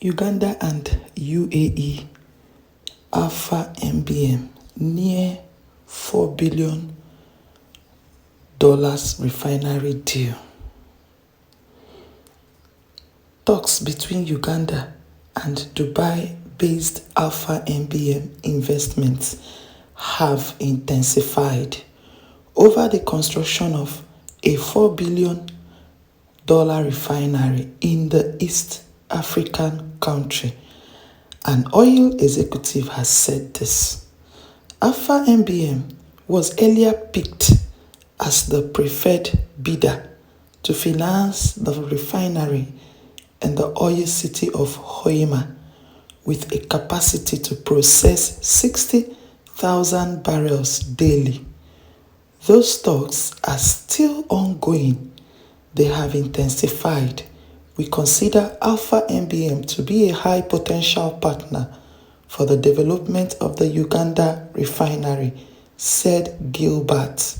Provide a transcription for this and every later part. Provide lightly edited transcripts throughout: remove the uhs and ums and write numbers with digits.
Uganda and UAE Alpha MBM near $4 billion refinery deal. Talks between Uganda and Dubai-based Alpha MBM Investments have intensified over the construction of a $4 billion refinery in the East African country. An oil executive has said this. Alpha MBM was earlier picked as the preferred bidder to finance the refinery in the oil city of Hoima, with a capacity to process 60,000 barrels daily. Those talks are still ongoing. They have intensified. We consider Alpha MBM to be a high potential partner for the development of the Uganda refinery, said Gilbert,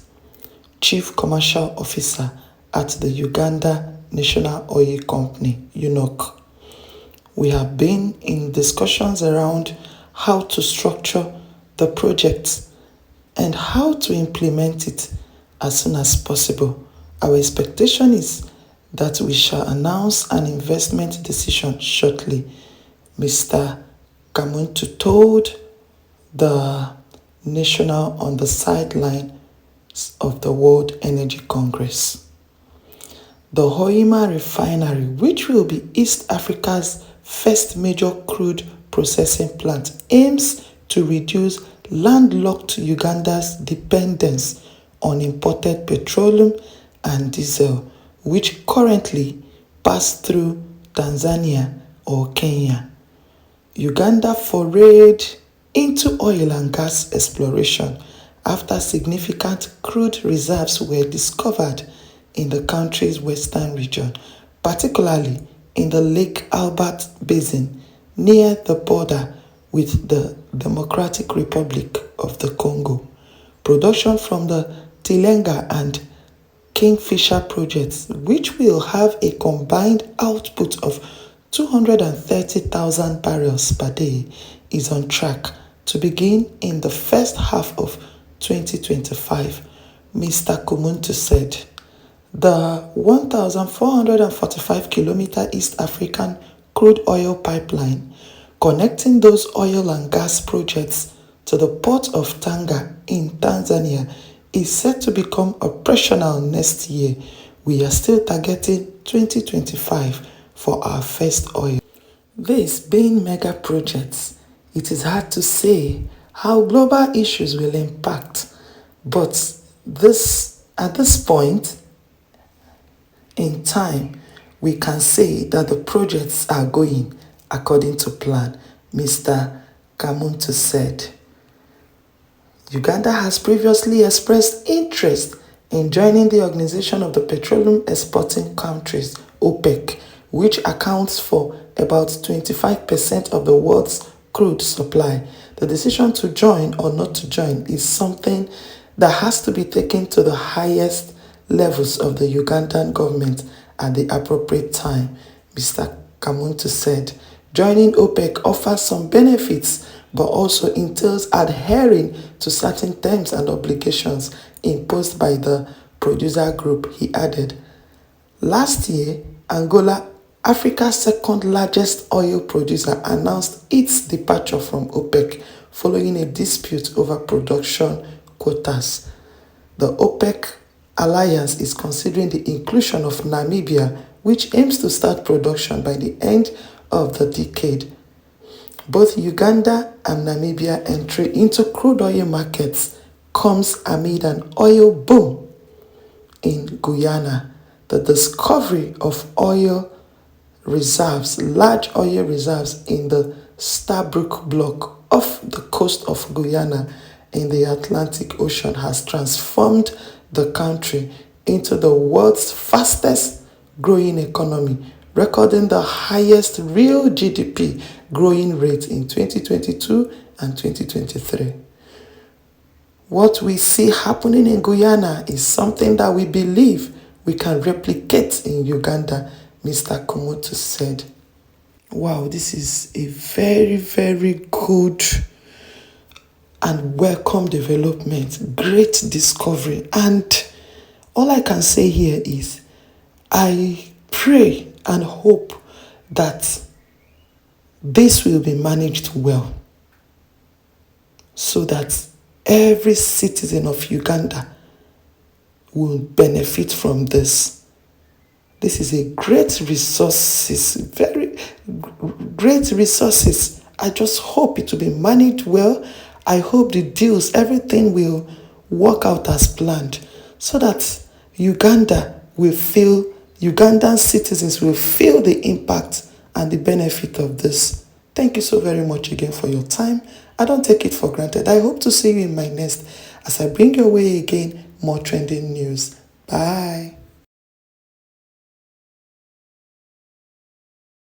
Chief Commercial Officer at the Uganda National Oil Company, UNOC. We have been in discussions around how to structure the project and how to implement it as soon as possible. Our expectation is that we shall announce an investment decision shortly, Mr. Kamuntu told the National on the sideline of the World Energy Congress. The Hoima refinery, which will be East Africa's first major crude processing plant, aims to reduce landlocked Uganda's dependence on imported petroleum and diesel, which currently pass through Tanzania or Kenya. Uganda forayed into oil and gas exploration after significant crude reserves were discovered in the country's western region, particularly in the Lake Albert Basin near the border with the Democratic Republic of the Congo. Production from the Tilenga and Kingfisher projects, which will have a combined output of 230,000 barrels per day, is on track to begin in the first half of 2025, Mr. Kumuntu said. The 1,445-kilometer East African crude oil pipeline connecting those oil and gas projects to the port of Tanga in Tanzania is set to become operational next year. We are still targeting 2025 for our first oil. This being mega projects, it is hard to say how global issues will impact, but at this point in time, we can say that the projects are going according to plan, Mr. Kamuntu said. Uganda has previously expressed interest in joining the Organization of the Petroleum Exporting Countries, OPEC, which accounts for about 25% of the world's crude supply. The decision to join or not to join is something that has to be taken to the highest levels of the Ugandan government at the appropriate time, Mr. Kamuntu said. Joining OPEC offers some benefits, but also entails adhering to certain terms and obligations imposed by the producer group, he added. Last year, Angola, Africa's second largest oil producer, announced its departure from OPEC following a dispute over production quotas. The OPEC alliance is considering the inclusion of Namibia, which aims to start production by the end of the decade. Both Uganda and Namibia entry into crude oil markets comes amid an oil boom in Guyana. The discovery of oil reserves, large oil reserves in the Stabroek block off the coast of Guyana in the Atlantic Ocean has transformed the country into the world's fastest growing economy, recording the highest real GDP growing rate in 2022 and 2023. What we see happening in Guyana is something that we believe we can replicate in Uganda, Mr. Kamuntu said. Wow, this is a very, very good and welcome development. Great discovery. And all I can say here is I pray and hope that this will be managed well so that every citizen of Uganda will benefit from this. This is a great resources, very great resources. I just hope it will be managed well. I hope the deals, everything will work out as planned so that Ugandan citizens will feel the impact and the benefit of this. Thank you so very much again for your time. I don't take it for granted. I hope to see you in my next as I bring your way again more trending news. Bye.